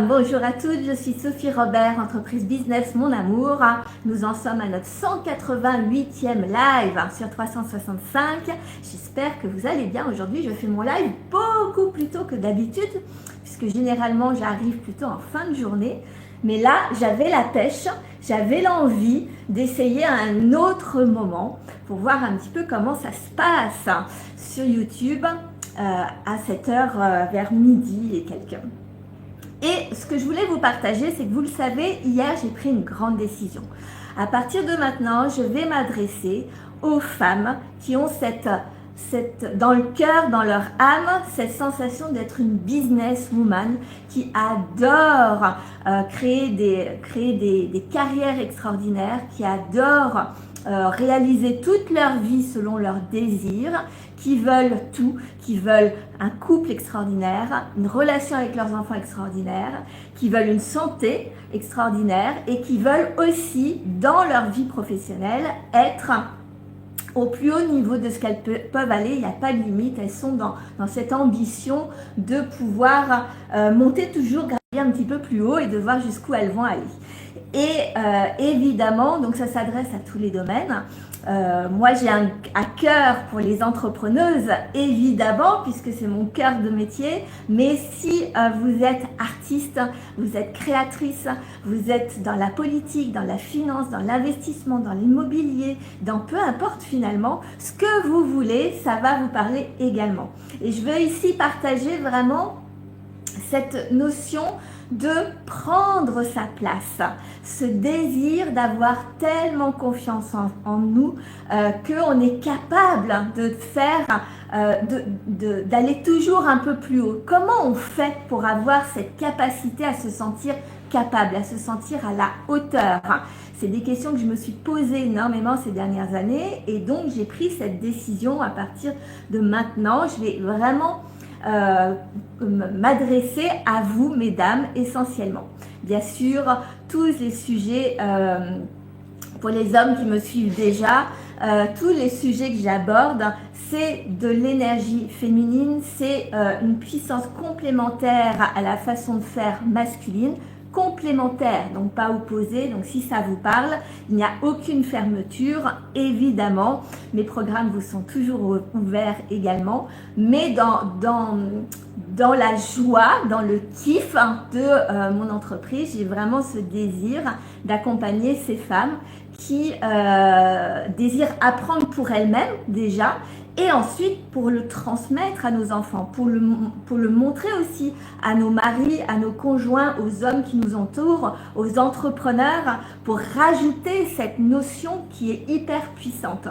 Bonjour à toutes, je suis Sophie Robert, entreprise business Mon Amour. Nous en sommes à notre 188e live sur 365. J'espère que vous allez bien. Aujourd'hui, je fais mon live beaucoup plus tôt que d'habitude, puisque généralement, j'arrive plutôt en fin de journée. Mais là, j'avais la pêche, j'avais l'envie d'essayer un autre moment pour voir un petit peu comment ça se passe sur YouTube à cette heure vers midi et quelques. Et ce que je voulais vous partager, c'est que vous le savez, hier j'ai pris une grande décision. À partir de maintenant, je vais m'adresser aux femmes qui ont dans le cœur, dans leur âme, cette sensation d'être une businesswoman, qui adore créer des carrières extraordinaires, qui adore réaliser toute leur vie selon leurs désirs, qui veulent tout, qui veulent un couple extraordinaire, une relation avec leurs enfants extraordinaire, qui veulent une santé extraordinaire et qui veulent aussi, dans leur vie professionnelle, être au plus haut niveau de ce qu'elles peuvent aller. Il n'y a pas de limite, elles sont dans cette ambition de pouvoir monter toujours, gravir un petit peu plus haut et de voir jusqu'où elles vont aller. Et évidemment, donc ça s'adresse à tous les domaines. Moi, j'ai à cœur pour les entrepreneuses, évidemment, puisque c'est mon cœur de métier. Mais si vous êtes artiste, vous êtes créatrice, vous êtes dans la politique, dans la finance, dans l'investissement, dans l'immobilier, dans peu importe finalement, ce que vous voulez, ça va vous parler également. Et je veux ici partager vraiment cette notion de prendre sa place, ce désir d'avoir tellement confiance en nous qu'on est capable de faire, d'aller toujours un peu plus haut. Comment on fait pour avoir cette capacité à se sentir capable, à se sentir à la hauteur? C'est des questions que je me suis posées énormément ces dernières années et donc j'ai pris cette décision à partir de maintenant. Je vais vraiment m'adresser à vous, mesdames, essentiellement. Bien sûr, tous les sujets, pour les hommes qui me suivent déjà, tous les sujets que j'aborde, c'est de l'énergie féminine, c'est une puissance complémentaire à la façon de faire masculine, complémentaire, donc pas opposé. Donc si ça vous parle, il n'y a aucune fermeture, évidemment. Mes programmes vous sont toujours ouverts également, mais dans la joie, dans le kiff de mon entreprise, j'ai vraiment ce désir d'accompagner ces femmes qui désirent apprendre pour elles-mêmes déjà, et ensuite pour le transmettre à nos enfants, pour le montrer aussi à nos maris, à nos conjoints, aux hommes qui nous entourent, aux entrepreneurs, pour rajouter cette notion qui est hyper puissante.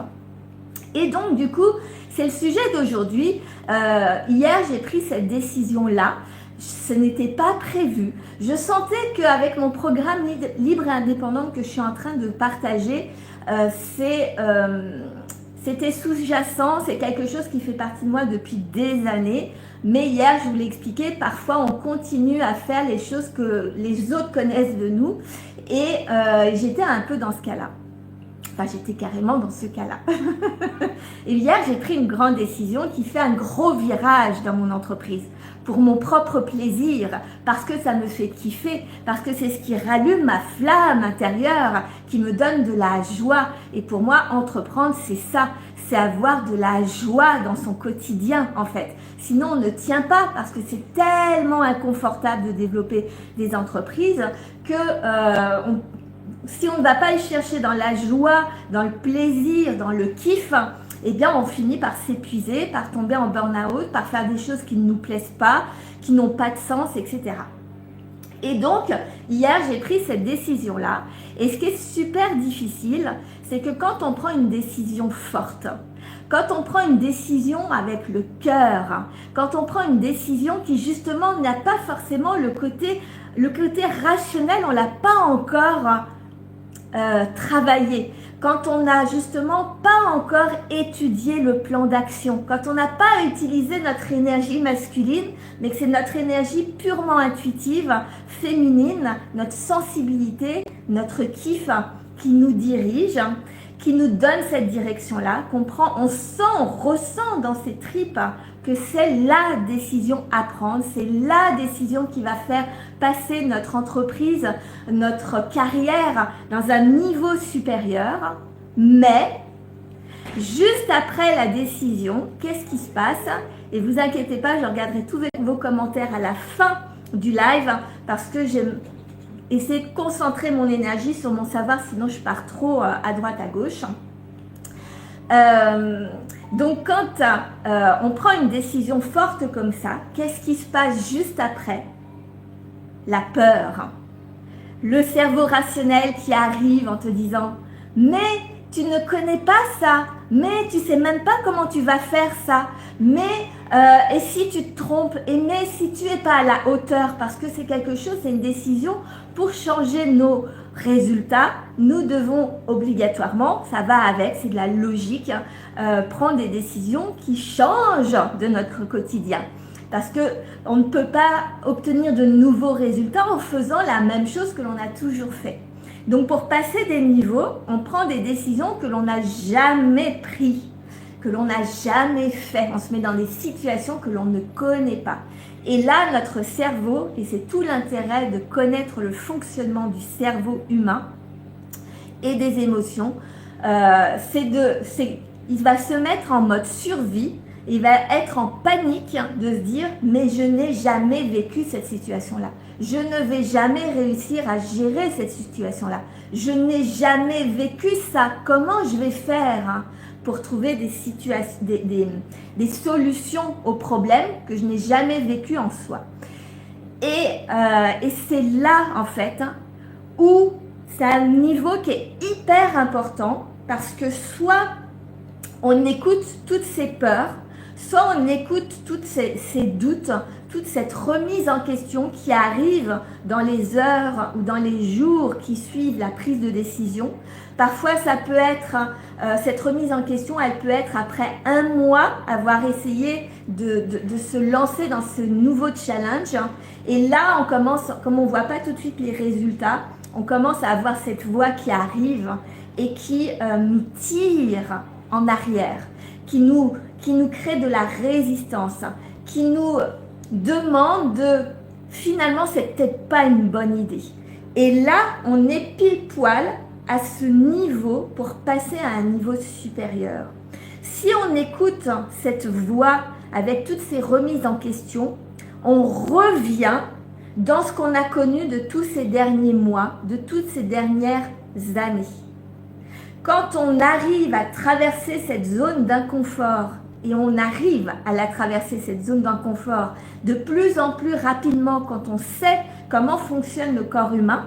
Et donc du coup, c'est le sujet d'aujourd'hui. Hier, j'ai pris cette décision-là. Ce n'était pas prévu. Je sentais qu'avec mon programme Libre et Indépendante que je suis en train de partager, c'était sous-jacent, c'est quelque chose qui fait partie de moi depuis des années. Mais hier, je vous l'ai expliqué, parfois on continue à faire les choses que les autres connaissent de nous. Et j'étais un peu dans ce cas-là. Enfin, j'étais carrément dans ce cas-là. Et hier, j'ai pris une grande décision qui fait un gros virage dans mon entreprise. Pour mon propre plaisir, parce que ça me fait kiffer, parce que c'est ce qui rallume ma flamme intérieure, qui me donne de la joie. Et pour moi, entreprendre, c'est ça, c'est avoir de la joie dans son quotidien en fait. Sinon, on ne tient pas, parce que c'est tellement inconfortable de développer des entreprises que si on ne va pas y chercher dans la joie, dans le plaisir, dans le kiff, eh bien on finit par s'épuiser, par tomber en burn-out, par faire des choses qui ne nous plaisent pas, qui n'ont pas de sens, etc. Et donc, hier, j'ai pris cette décision-là. Et ce qui est super difficile, c'est que quand on prend une décision forte, quand on prend une décision avec le cœur, quand on prend une décision qui justement n'a pas forcément le côté rationnel, on ne l'a pas encore travaillé, quand on n'a justement pas encore étudié le plan d'action, quand on n'a pas utilisé notre énergie masculine, mais que c'est notre énergie purement intuitive, féminine, notre sensibilité, notre kiff qui nous dirige, qui nous donne cette direction-là, qu'on prend, on sent, on ressent dans ses tripes que c'est la décision à prendre, c'est la décision qui va faire passer notre entreprise, notre carrière dans un niveau supérieur. Mais juste après la décision, qu'est-ce qui se passe? Et vous inquiétez pas, je regarderai tous vos commentaires à la fin du live parce que j'ai essayé de concentrer mon énergie sur mon savoir, sinon je pars trop à droite, à gauche. Donc quand on prend une décision forte comme ça, qu'est-ce qui se passe juste après? La peur. Le cerveau rationnel qui arrive en te disant « Mais tu ne connais pas ça, mais tu sais même pas comment tu vas faire ça, mais et si tu te trompes, et mais si tu n'es pas à la hauteur, parce que c'est quelque chose, c'est une décision pour changer nos résultats, nous devons obligatoirement, ça va avec, c'est de la logique, prendre des décisions qui changent de notre quotidien. Parce qu'on ne peut pas obtenir de nouveaux résultats en faisant la même chose que l'on a toujours fait. Donc pour passer des niveaux, on prend des décisions que l'on n'a jamais prises, que l'on n'a jamais fait. On se met dans des situations que l'on ne connaît pas. Et là, notre cerveau, et c'est tout l'intérêt de connaître le fonctionnement du cerveau humain et des émotions, il va se mettre en mode survie. Il va être en panique de se dire « mais je n'ai jamais vécu cette situation-là. Je ne vais jamais réussir à gérer cette situation-là. Je n'ai jamais vécu ça. Comment je vais faire pour trouver des solutions aux problèmes que je n'ai jamais vécu en soi ?» Et c'est là, en fait, où c'est un niveau qui est hyper important parce que soit on écoute toutes ces peurs, soit on écoute tous ces doutes, toute cette remise en question qui arrive dans les heures ou dans les jours qui suivent la prise de décision. Parfois, ça peut être, cette remise en question, elle peut être après un mois, avoir essayé de se lancer dans ce nouveau challenge. Et là, on commence, comme on ne voit pas tout de suite les résultats, on commence à avoir cette voix qui arrive et qui nous tire en arrière, qui nous crée de la résistance, qui nous demande de, finalement, c'est peut-être pas une bonne idée. Et là, on est pile poil à ce niveau pour passer à un niveau supérieur. Si on écoute cette voix avec toutes ces remises en question, on revient dans ce qu'on a connu de tous ces derniers mois, de toutes ces dernières années. Quand on arrive à traverser cette zone d'inconfort, et on arrive à la traverser, cette zone d'inconfort, de plus en plus rapidement quand on sait comment fonctionne le corps humain,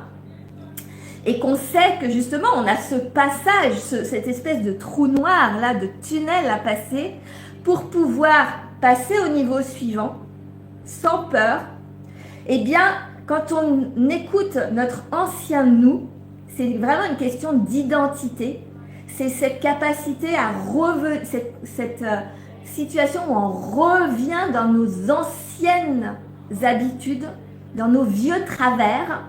et qu'on sait que justement on a ce passage, cette espèce de trou noir là, de tunnel à passer, pour pouvoir passer au niveau suivant, sans peur, eh bien quand on écoute notre ancien nous, c'est vraiment une question d'identité. C'est cette capacité à revenir, cette situation où on revient dans nos anciennes habitudes, dans nos vieux travers.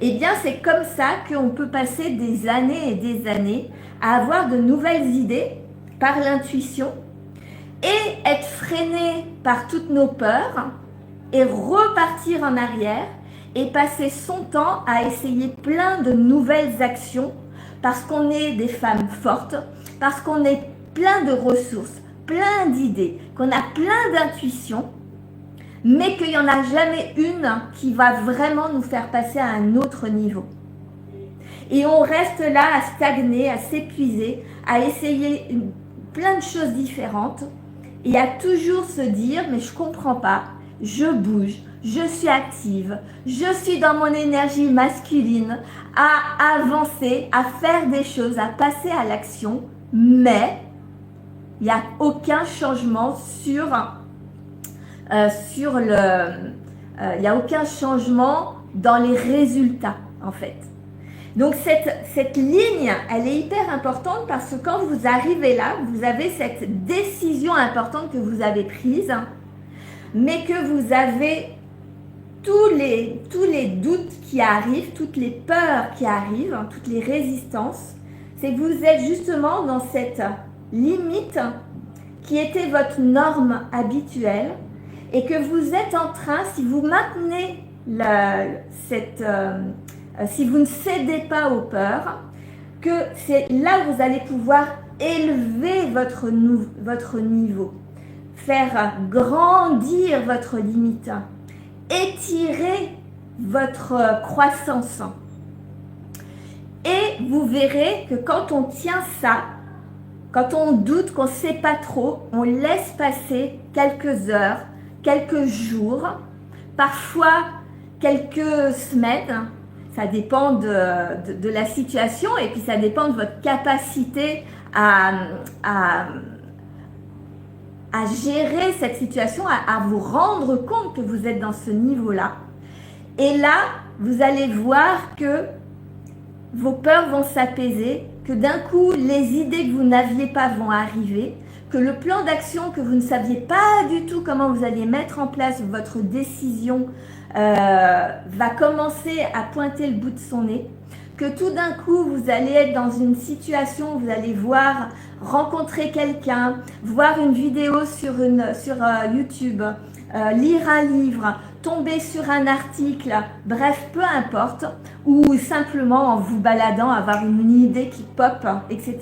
Eh bien, c'est comme ça qu'on peut passer des années et des années à avoir de nouvelles idées par l'intuition et être freiné par toutes nos peurs et repartir en arrière et passer son temps à essayer plein de nouvelles actions parce qu'on est des femmes fortes, parce qu'on est plein de ressources, plein d'idées, qu'on a plein d'intuitions, mais qu'il n'y en a jamais une qui va vraiment nous faire passer à un autre niveau. Et on reste là à stagner, à s'épuiser, à essayer plein de choses différentes et à toujours se dire « mais je ne comprends pas, je bouge, je suis active, je suis dans mon énergie masculine, à avancer, à faire des choses, à passer à l'action, mais il n'y a aucun changement il n'y a aucun changement dans les résultats en fait. Donc cette ligne, elle est hyper importante parce que quand vous arrivez là, vous avez cette décision importante que vous avez prise, mais que vous avez tous les doutes qui arrivent, toutes les peurs qui arrivent, toutes les résistances, c'est que vous êtes justement dans cette limite qui était votre norme habituelle et que vous êtes en train, si vous maintenez si vous ne cédez pas aux peurs, que c'est là où vous allez pouvoir élever votre niveau, faire grandir votre limite, étirer votre croissance. Et vous verrez que quand on tient ça, quand on doute, qu'on ne sait pas trop, on laisse passer quelques heures, quelques jours, parfois quelques semaines. Ça dépend de la situation et puis ça dépend de votre capacité à gérer cette situation, à vous rendre compte que vous êtes dans ce niveau-là. Et là, vous allez voir que vos peurs vont s'apaiser, que d'un coup, les idées que vous n'aviez pas vont arriver, que le plan d'action que vous ne saviez pas du tout comment vous alliez mettre en place votre décision va commencer à pointer le bout de son nez, que tout d'un coup, vous allez être dans une situation où vous allez rencontrer quelqu'un, voir une vidéo sur YouTube, lire un livre, tomber sur un article, bref, peu importe, ou simplement en vous baladant, avoir une idée qui pop, etc.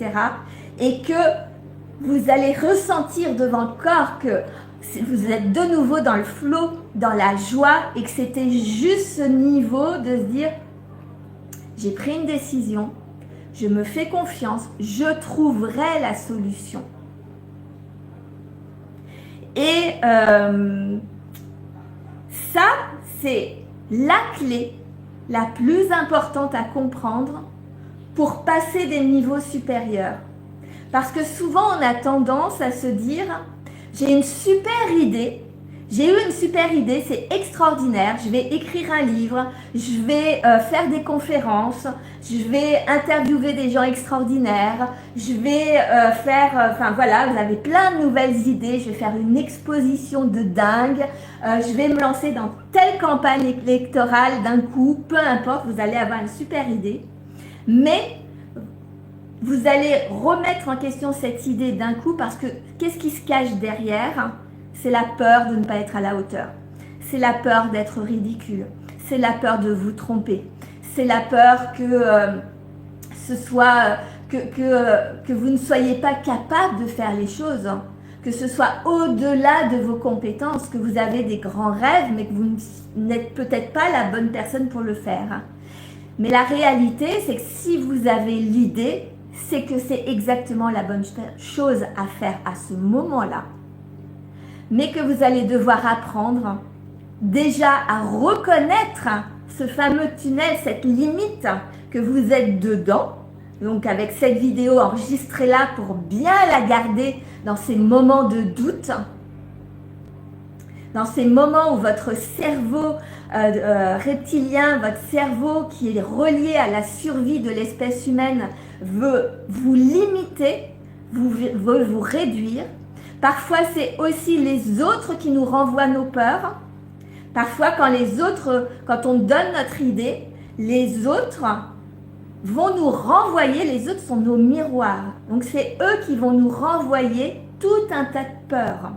Et que vous allez ressentir devant le corps que vous êtes de nouveau dans le flow, dans la joie, et que c'était juste ce niveau de se dire « J'ai pris une décision, je me fais confiance, je trouverai la solution. » Et ça, c'est la clé la plus importante à comprendre pour passer des niveaux supérieurs. Parce que souvent, on a tendance à se dire « J'ai une super idée, j'ai eu une super idée, c'est extraordinaire, je vais écrire un livre, je vais faire des conférences, je vais interviewer des gens extraordinaires, je vais enfin voilà, vous avez plein de nouvelles idées, je vais faire une exposition de dingue, je vais me lancer dans telle campagne électorale d'un coup, peu importe, vous allez avoir une super idée, mais vous allez remettre en question cette idée d'un coup parce que qu'est-ce qui se cache derrière ? C'est la peur de ne pas être à la hauteur. C'est la peur d'être ridicule. C'est la peur de vous tromper. C'est la peur que que vous ne soyez pas capable de faire les choses. Que ce soit au-delà de vos compétences, que vous avez des grands rêves, mais que vous n'êtes peut-être pas la bonne personne pour le faire. Mais la réalité, c'est que si vous avez l'idée, c'est que c'est exactement la bonne chose à faire à ce moment-là. Mais que vous allez devoir apprendre déjà à reconnaître ce fameux tunnel, cette limite que vous êtes dedans. Donc avec cette vidéo, enregistrez-la pour bien la garder dans ces moments de doute, dans ces moments où votre cerveau reptilien, votre cerveau qui est relié à la survie de l'espèce humaine veut vous limiter, veut vous réduire. Parfois, c'est aussi les autres qui nous renvoient nos peurs. Parfois, quand on donne notre idée, les autres vont nous renvoyer, les autres sont nos miroirs. Donc, c'est eux qui vont nous renvoyer tout un tas de peurs.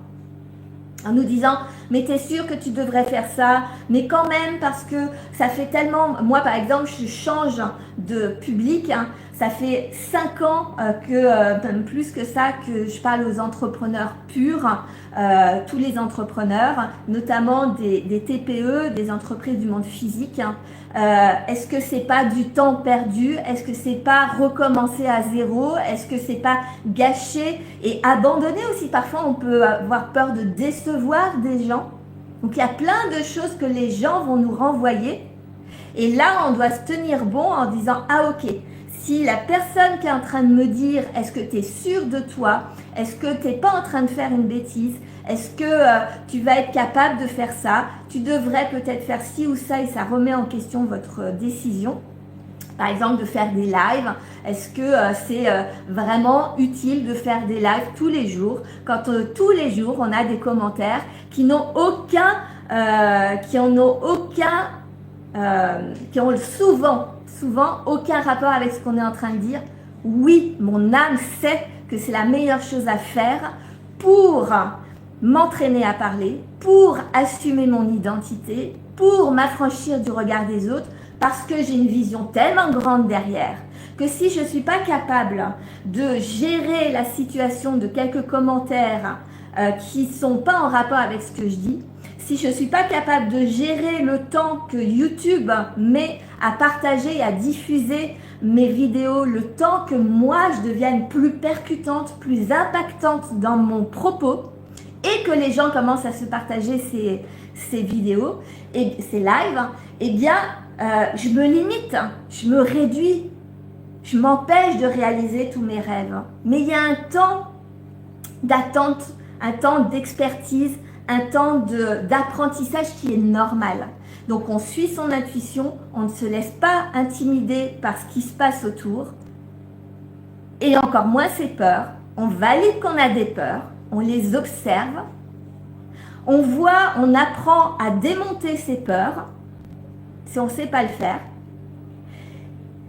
En nous disant, mais t'es sûr que tu devrais faire ça, mais quand même parce que ça fait tellement, moi par exemple je change de public, ça fait 5 ans même plus que ça que je parle aux entrepreneurs purs, tous les entrepreneurs, notamment des TPE, des entreprises du monde physique. Est-ce que c'est pas du temps perdu? Est-ce que c'est pas recommencer à zéro? Est-ce que c'est pas gâcher et abandonner aussi? Parfois on peut avoir peur de décevoir des gens. Donc il y a plein de choses que les gens vont nous renvoyer. Et là on doit se tenir bon en disant ah ok, si la personne qui est en train de me dire est-ce que tu es sûr de toi? Est-ce que tu n'es pas en train de faire une bêtise? Est-ce que tu vas être capable de faire ça? Tu devrais peut-être faire ci ou ça et ça remet en question votre décision. Par exemple, de faire des lives. Est-ce que c'est vraiment utile de faire des lives tous les jours quand tous les jours on a des commentaires qui n'ont qui ont souvent aucun rapport avec ce qu'on est en train de dire. Oui, mon âme sait que c'est la meilleure chose à faire pour m'entraîner à parler, pour assumer mon identité, pour m'affranchir du regard des autres, parce que j'ai une vision tellement grande derrière, que si je ne suis pas capable de gérer la situation de quelques commentaires qui ne sont pas en rapport avec ce que je dis, si je ne suis pas capable de gérer le temps que YouTube met à partager et à diffuser mes vidéos, le temps que moi je devienne plus percutante, plus impactante dans mon propos, et que les gens commencent à se partager ces vidéos et ces lives, eh bien, je me limite, je me réduis, je m'empêche de réaliser tous mes rêves. Mais il y a un temps d'attente, un temps d'expertise, un temps d'apprentissage qui est normal. Donc, on suit son intuition, on ne se laisse pas intimider par ce qui se passe autour, et encore moins ses peurs. On valide qu'on a des peurs, on les observe, on voit, on apprend à démonter ses peurs, si on ne sait pas le faire.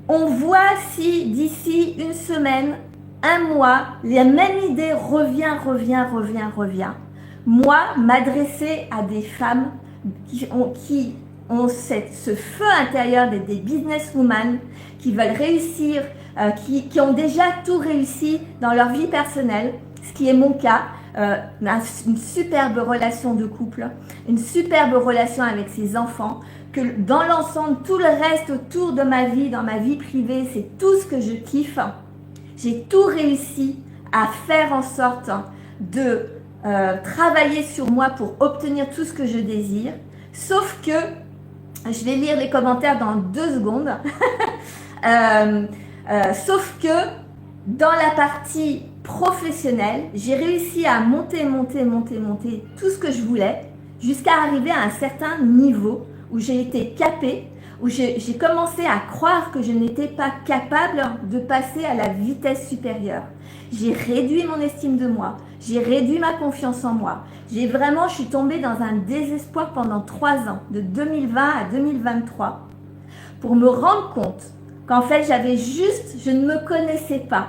On voit si d'ici une semaine, un mois, la même idée revient. Moi, m'adresser à des femmes qui ont ce feu intérieur des businesswomen, qui veulent réussir, qui ont déjà tout réussi dans leur vie personnelle, ce qui est mon cas, une superbe relation de couple, une superbe relation avec ses enfants, que dans l'ensemble, tout le reste autour de ma vie, dans ma vie privée, c'est tout ce que je kiffe. J'ai tout réussi à faire en sorte de travailler sur moi pour obtenir tout ce que je désire, sauf que, je vais lire les commentaires dans 2 secondes, sauf que dans la partie professionnelle, j'ai réussi à monter tout ce que je voulais jusqu'à arriver à un certain niveau où j'ai été capée, où j'ai commencé à croire que je n'étais pas capable de passer à la vitesse supérieure. J'ai réduit mon estime de moi, j'ai réduit ma confiance en moi. Je suis tombée dans un désespoir pendant 3 ans, de 2020 à 2023, pour me rendre compte qu'en fait, je ne me connaissais pas,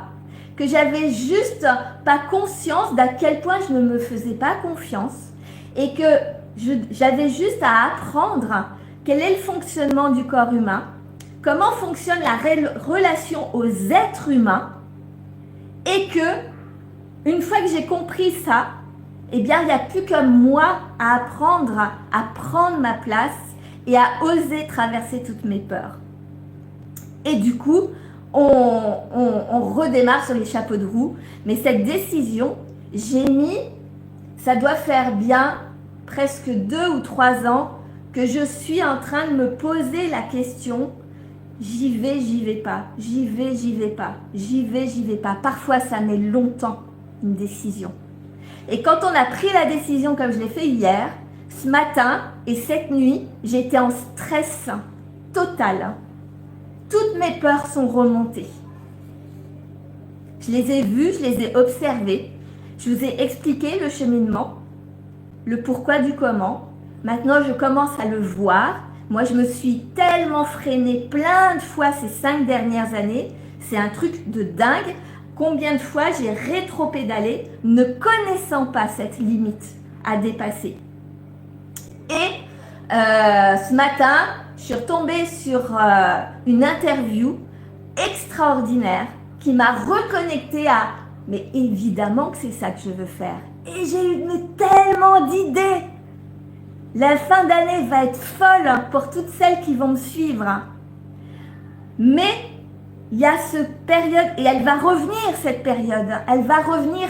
que j'avais juste pas conscience d'à quel point je ne me faisais pas confiance et que j'avais juste à apprendre quel est le fonctionnement du corps humain, comment fonctionne la relation aux êtres humains, et que une fois que j'ai compris ça, eh bien, il n'y a plus que moi à apprendre à prendre ma place et à oser traverser toutes mes peurs. Et du coup, on redémarre sur les chapeaux de roue. Mais cette décision, ça doit faire bien presque 2 ou 3 ans que je suis en train de me poser la question, j'y vais pas, j'y vais pas. Parfois, ça met longtemps, une décision. Et quand on a pris la décision comme je l'ai fait hier, ce matin et cette nuit, j'étais en stress total. Toutes mes peurs sont remontées. Je les ai vues, je les ai observées. Je vous ai expliqué le cheminement, le pourquoi du comment. Maintenant, je commence à le voir. Moi, je me suis tellement freinée plein de fois ces 5 dernières années. C'est un truc de dingue. Combien de fois j'ai rétro-pédalé ne connaissant pas cette limite à dépasser. Et ce matin, je suis retombée sur une interview extraordinaire qui m'a reconnectée à « mais évidemment que c'est ça que je veux faire ». Et j'ai eu tellement d'idées. La fin d'année va être folle pour toutes celles qui vont me suivre. Mais il y a cette période, et elle va revenir cette période, elle va revenir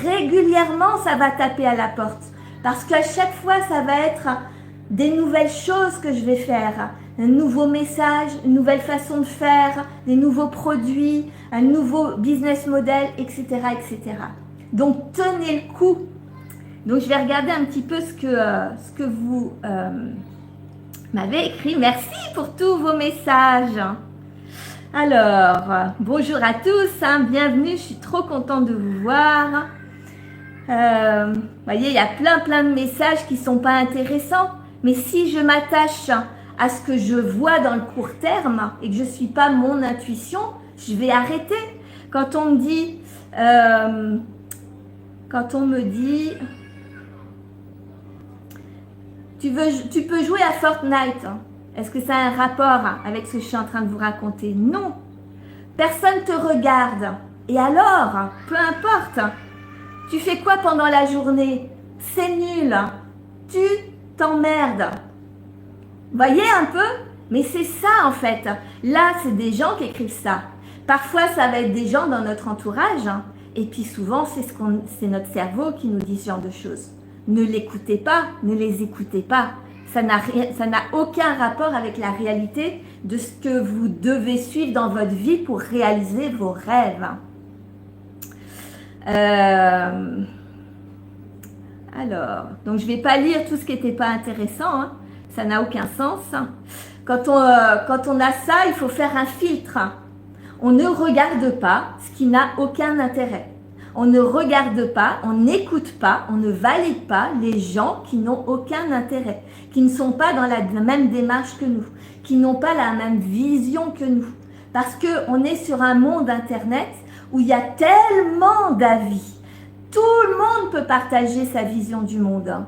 régulièrement, ça va taper à la porte. Parce qu'à chaque fois, ça va être des nouvelles choses que je vais faire, un nouveau message, une nouvelle façon de faire, des nouveaux produits, un nouveau business model, etc. etc. Donc, tenez le coup. Donc, je vais regarder un petit peu ce que vous m'avez écrit. Merci pour tous vos messages. Alors, bonjour à tous, bienvenue, je suis trop contente de vous voir. Vous voyez, il y a plein de messages qui ne sont pas intéressants. Mais si je m'attache à ce que je vois dans le court terme et que je ne suis pas mon intuition, je vais arrêter. Quand on me dit, quand on me dit tu peux jouer à Fortnite, est-ce que ça a un rapport avec ce que je suis en train de vous raconter? Non. Personne ne te regarde. Et alors, peu importe. Tu fais quoi pendant la journée? C'est nul. Tu t'emmerdes. Voyez un peu? Mais c'est ça en fait. Là, c'est des gens qui écrivent ça. Parfois, ça va être des gens dans notre entourage. Et puis souvent, c'est notre cerveau qui nous dit ce genre de choses. Ne l'écoutez pas, ne les écoutez pas. Ça n'a aucun rapport avec la réalité de ce que vous devez suivre dans votre vie pour réaliser vos rêves. Alors, donc je ne vais pas lire tout ce qui n'était pas intéressant, hein. Ça n'a aucun sens. Quand on a ça, il faut faire un filtre. On ne regarde pas ce qui n'a aucun intérêt. On ne regarde pas, on n'écoute pas, on ne valide pas les gens qui n'ont aucun intérêt, qui ne sont pas dans la même démarche que nous, qui n'ont pas la même vision que nous. Parce qu'on est sur un monde Internet où il y a tellement d'avis. Tout le monde peut partager sa vision du monde.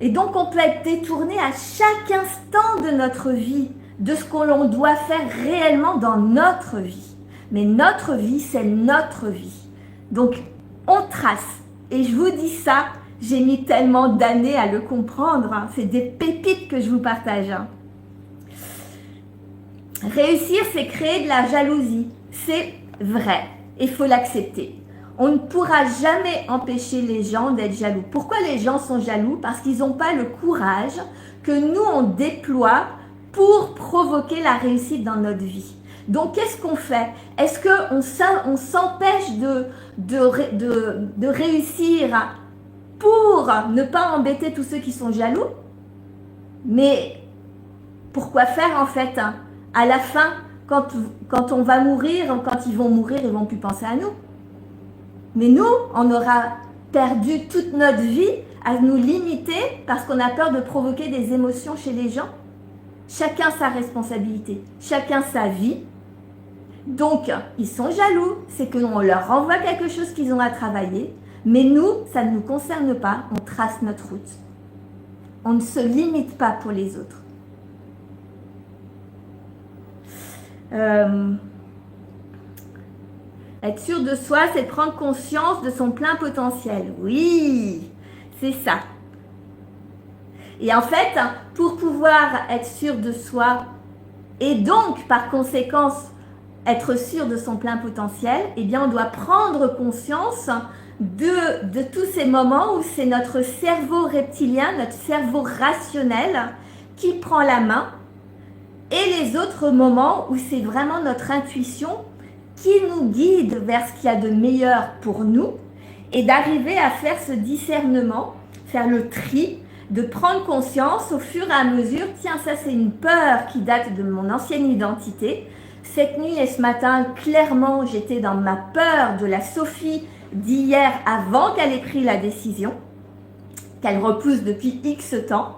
Et donc on peut être détourné à chaque instant de notre vie, de ce que l'on doit faire réellement dans notre vie. Mais notre vie, c'est notre vie. Donc, on trace. Et je vous dis ça, j'ai mis tellement d'années à le comprendre. Hein. C'est des pépites que je vous partage. Hein. Réussir, c'est créer de la jalousie. C'est vrai. Il faut l'accepter. On ne pourra jamais empêcher les gens d'être jaloux. Pourquoi les gens sont jaloux? Parce qu'ils n'ont pas le courage que nous, on déploie pour provoquer la réussite dans notre vie. Donc, qu'est-ce qu'on fait? Est-ce qu'on s'empêche de réussir pour ne pas embêter tous ceux qui sont jaloux? Mais pourquoi faire en fait? À la fin, quand on va mourir, quand ils vont mourir, ils ne vont plus penser à nous. Mais nous, on aura perdu toute notre vie à nous limiter parce qu'on a peur de provoquer des émotions chez les gens. Chacun sa responsabilité, chacun sa vie. Donc, ils sont jaloux, c'est qu'on leur renvoie quelque chose qu'ils ont à travailler, mais nous, ça ne nous concerne pas, on trace notre route. On ne se limite pas pour les autres. Être sûr de soi, c'est prendre conscience de son plein potentiel. Oui, c'est ça. Et en fait, pour pouvoir être sûr de soi et donc, par conséquence, être sûr de son plein potentiel, eh bien, on doit prendre conscience de tous ces moments où c'est notre cerveau reptilien, notre cerveau rationnel qui prend la main et les autres moments où c'est vraiment notre intuition qui nous guide vers ce qu'il y a de meilleur pour nous et d'arriver à faire ce discernement, faire le tri, de prendre conscience au fur et à mesure, tiens, ça c'est une peur qui date de mon ancienne identité. Cette nuit et ce matin, clairement, j'étais dans ma peur de la Sophie d'hier avant qu'elle ait pris la décision, qu'elle repousse depuis X temps,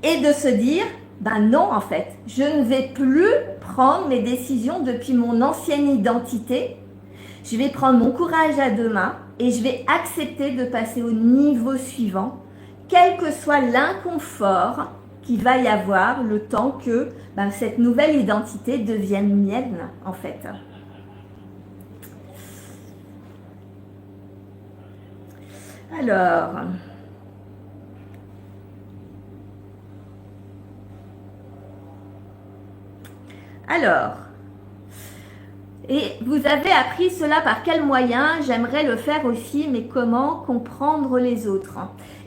et de se dire, ben non en fait, je ne vais plus prendre mes décisions depuis mon ancienne identité, je vais prendre mon courage à deux mains et je vais accepter de passer au niveau suivant, quel que soit l'inconfort qu'il va y avoir le temps que cette nouvelle identité devienne mienne en fait. Alors, et vous avez appris cela par quel moyen? J'aimerais le faire aussi, mais comment comprendre les autres?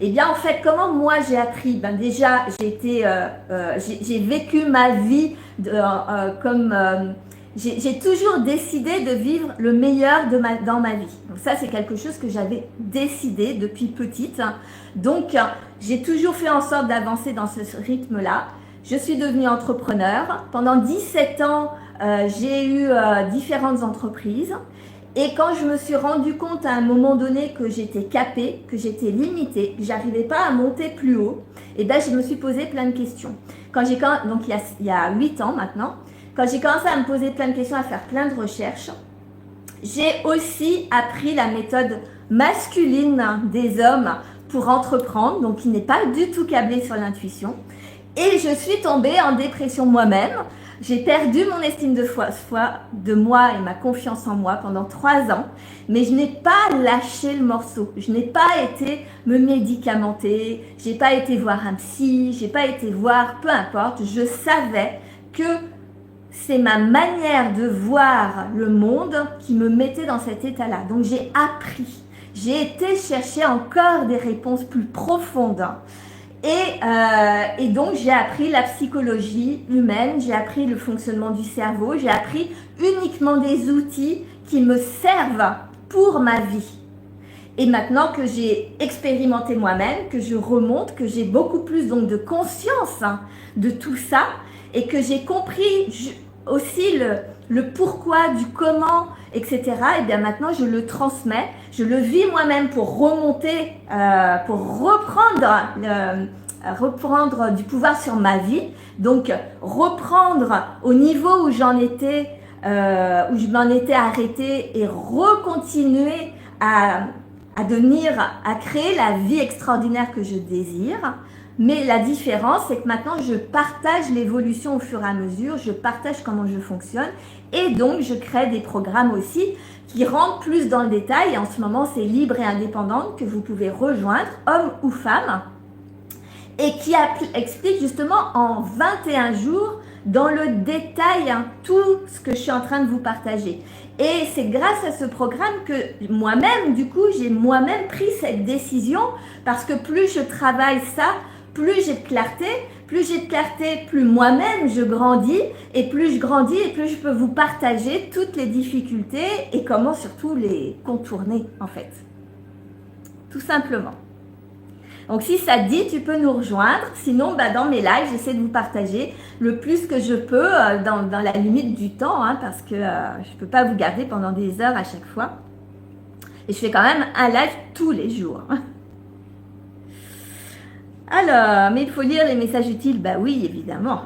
Eh bien, en fait, comment moi j'ai appris? Déjà, j'ai vécu ma vie j'ai toujours décidé de vivre le meilleur dans ma vie. Donc ça, c'est quelque chose que j'avais décidé depuis petite. Donc, j'ai toujours fait en sorte d'avancer dans ce rythme-là. Je suis devenue entrepreneur. Pendant 17 ans, j'ai eu différentes entreprises. Et quand je me suis rendu compte à un moment donné que j'étais capée, que j'étais limitée, que j'arrivais pas à monter plus haut, je me suis posé plein de questions. Donc il y a 8 ans maintenant, quand j'ai commencé à me poser plein de questions, à faire plein de recherches, J'ai aussi appris la méthode masculine des hommes pour entreprendre, donc qui n'est pas du tout câblée sur l'intuition. Et je suis tombée en dépression moi-même. J'ai perdu mon estime de moi et ma confiance en moi pendant 3 ans, mais je n'ai pas lâché le morceau. Je n'ai pas été me médicamenter, j'ai pas été voir un psy, j'ai pas été voir, peu importe. Je savais que c'est ma manière de voir le monde qui me mettait dans cet état-là. Donc j'ai appris, j'ai été chercher encore des réponses plus profondes. Et donc, j'ai appris la psychologie humaine, j'ai appris le fonctionnement du cerveau, j'ai appris uniquement des outils qui me servent pour ma vie. Et maintenant que j'ai expérimenté moi-même, que je remonte, que j'ai beaucoup plus donc de conscience de tout ça et que j'ai compris aussi le pourquoi, du comment, etc. Et bien maintenant, je le transmets, je le vis moi-même pour remonter, pour reprendre du pouvoir sur ma vie. Donc, reprendre au niveau où j'en étais, où je m'en étais arrêtée et recontinuer à créer la vie extraordinaire que je désire. Mais la différence, c'est que maintenant, je partage l'évolution au fur et à mesure, je partage comment je fonctionne et donc, je crée des programmes aussi qui rentrent plus dans le détail. Et en ce moment, c'est Libre et Indépendante que vous pouvez rejoindre, homme ou femme, et qui explique justement en 21 jours dans le détail tout ce que je suis en train de vous partager. Et c'est grâce à ce programme que moi-même, du coup, j'ai moi-même pris cette décision parce que plus je travaille ça, plus j'ai de clarté, plus moi-même je grandis et plus je grandis et plus je peux vous partager toutes les difficultés et comment surtout les contourner en fait. Tout simplement. Donc si ça te dit, tu peux nous rejoindre. Sinon, dans mes lives, j'essaie de vous partager le plus que je peux dans la limite du temps parce que je ne peux pas vous garder pendant des heures à chaque fois. Et je fais quand même un live tous les jours. Alors, mais il faut lire les messages utiles. Bah oui, évidemment.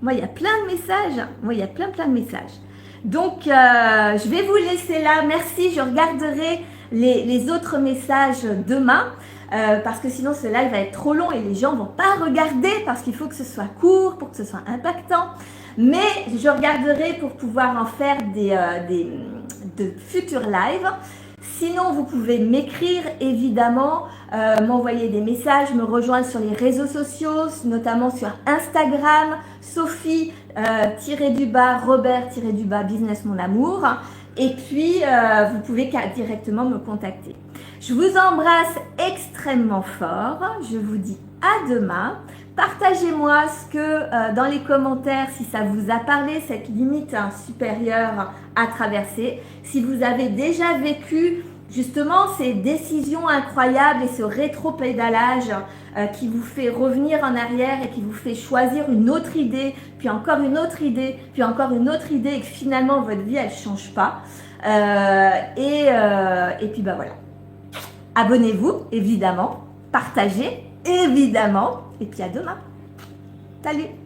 Moi, il y a plein de messages. Moi, il y a plein de messages. Donc, je vais vous laisser là. Merci, je regarderai les autres messages demain parce que sinon ce live va être trop long et les gens ne vont pas regarder parce qu'il faut que ce soit court pour que ce soit impactant. Mais je regarderai pour pouvoir en faire de futurs lives. Sinon, vous pouvez m'écrire évidemment, m'envoyer des messages, me rejoindre sur les réseaux sociaux, notamment sur Instagram, Sophie-Robert-Business Mon Amour. Et puis, vous pouvez directement me contacter. Je vous embrasse extrêmement fort. Je vous dis à demain. Partagez-moi dans les commentaires si ça vous a parlé, cette limite supérieure à traverser. Si vous avez déjà vécu justement ces décisions incroyables et ce rétro-pédalage qui vous fait revenir en arrière et qui vous fait choisir une autre idée, puis encore une autre idée, puis encore une autre idée et que finalement votre vie elle ne change pas. Et puis voilà. Abonnez-vous évidemment, partagez évidemment et puis à demain. Salut!